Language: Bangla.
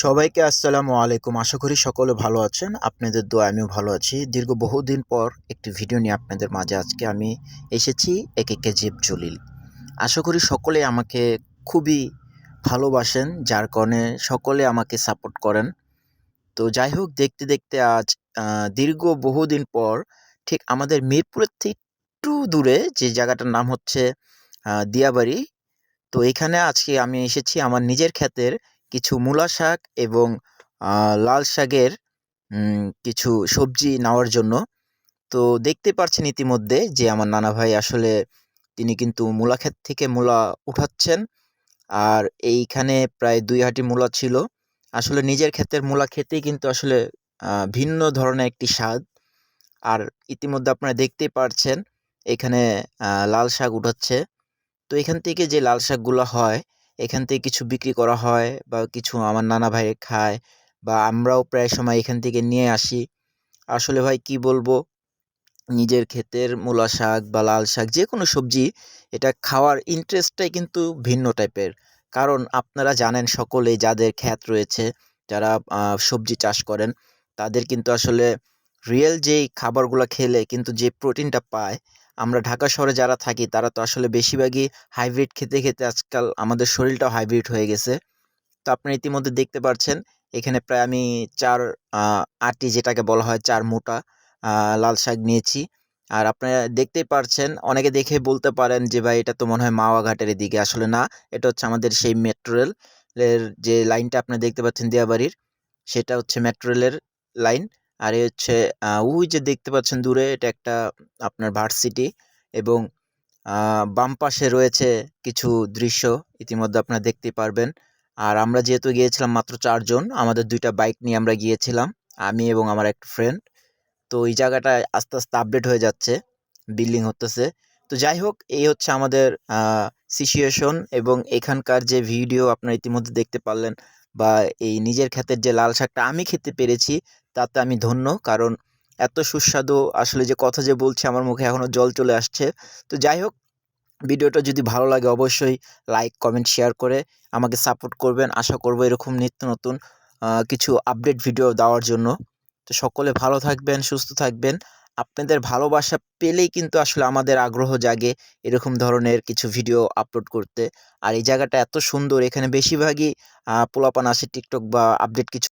সবাইকে আসসালামু আলাইকুম। আশা করি সকলে ভালো আছেন। আপনাদের দোয়ায় আমিও ভালো আছি। দীর্ঘ বহুদিন পর একটি ভিডিও নিয়ে আপনাদের মাঝে আজকে আমি এসেছি, একে জিব জলিল। আশা করি সকলে আমাকে খুবই ভালোবাসেন, যার কারণে সকলে আমাকে সাপোর্ট করেন। তো যাই হোক, দেখতে দেখতে আজ দীর্ঘ বহুদিন পর ঠিক আমাদের মিরপুরের থেকে একটু দূরে যে জায়গাটার নাম হচ্ছে দিয়াবাড়ি। তো এখানে আজকে আমি এসেছি আমার নিজের ক্ষেতের কিছু মূলা শাক এবং লাল শাকের কিছু সবজি নেওয়ার জন্য। তো দেখতে পারছেন ইতিমধ্যে যে আমার নানা ভাই আসলে তিনি কিন্তু মূলা ক্ষেত থেকে মূলা উঠাচ্ছেন। আর এইখানে প্রায় ২ হাঁটি মূলা ছিল। আসলে নিজের ক্ষেতের মূলা খেতেই কিন্তু আসলে ভিন্ন ধরনের একটি স্বাদ। আর ইতিমধ্যে আপনারা দেখতেই পারছেন এখানে লাল শাক উঠাচ্ছে। তো এখান থেকে যে লাল শাকগুলো হয়, এখান থেকে কিছু বিক্রি করা হয় বা কিছু আমার নানা ভাই খায় বা আমরাও প্রায় সময় এখান থেকে নিয়ে আসি। আসলে ভাই কি বলবো, নিজের ক্ষেতের মূলা শাক বা লাল শাক যেকোনো সবজি এটা খাওয়ার ইন্টারেস্টটাই কিন্তু ভিন্ন টাইপের। কারণ আপনারা জানেন সকলেই যাদের ক্ষেত রয়েছে, যারা সবজি চাষ করেন, তাদের কিন্তু আসলে রিয়েল যেই খাবারগুলা খেলে কিন্তু যে প্রোটিনটা পায়, আমরা ঢাকা শহরে যারা থাকি তারা তো আসলে বেশিরভাগই হাইব্রিড খেতে খেতে আজকাল আমাদের শরীরটাও হাইব্রিড হয়ে গেছে। তো আপনারা ইতিমধ্যে দেখতে পাচ্ছেন এখানে প্রায় আমি ৪ আটি যেটাকে বলা হয় ৪ মুঠা লাল শাক নিয়েছি। আর আপনারা দেখতেই পারছেন, অনেকে দেখে বলতে পারেন যে ভাই এটা তো মনে হয় মাওয়া ঘাটের এদিকে। আসলে না, এটা হচ্ছে আমাদের সেই মেট্রো রেল এর যে লাইনটা আপনারা দেখতে পাচ্ছেন দিয়াবাড়ির, সেটা হচ্ছে মেট্রো রেলের লাইন। আর এই হচ্ছে ওই যে দেখতে পাচ্ছেন দূরে, এটা একটা আপনার ভার্সিটি এবং বাম পাশে রয়েছে কিছু দৃশ্য ইতিমধ্যে আপনারা দেখতেই পারবেন। আর আমরা যেহেতু গিয়েছিলাম মাত্র ৪ জন, আমাদের ২ টা বাইক নিয়ে আমরা গিয়েছিলাম, আমি এবং আমার এক ফ্রেন্ড। তো এই জায়গাটা আস্তে আস্তে আপডেট হয়ে যাচ্ছে, বিল্ডিং হতেছে। তো যাই হোক, এই হচ্ছে আমাদের সিচুয়েশন এবং এখানকার যে ভিডিও আপনারা ইতিমধ্যে দেখতে পারলেন, বা এই নিজের ক্ষেতের যে লাল শাকটা আমি খেতে পেরেছি, তাতে আমি ধন্য। কারণ এত সুস্বাদু, আসলে যে কথা যে বলছি আমার মুখে এখনও জল চলে আসছে। তো যাই হোক, ভিডিওটা যদি ভালো লাগে অবশ্যই লাইক, কমেন্ট, শেয়ার করে আমাকে সাপোর্ট করবেন। আশা করব এরকম নিত্য নতুন কিছু আপডেট ভিডিও দেওয়ার জন্য। তো সকলে ভালো থাকবেন, সুস্থ থাকবেন। আপনাদের ভালোবাসা পেলেই কিন্তু আসলে আমাদের আগ্রহ জাগে এরকম ধরনের কিছু ভিডিও আপলোড করতে। আর এই জায়গাটা এত সুন্দর, এখানে বেশিরভাগই পোলাপান আসে টিকটক বা আপডেট কিছু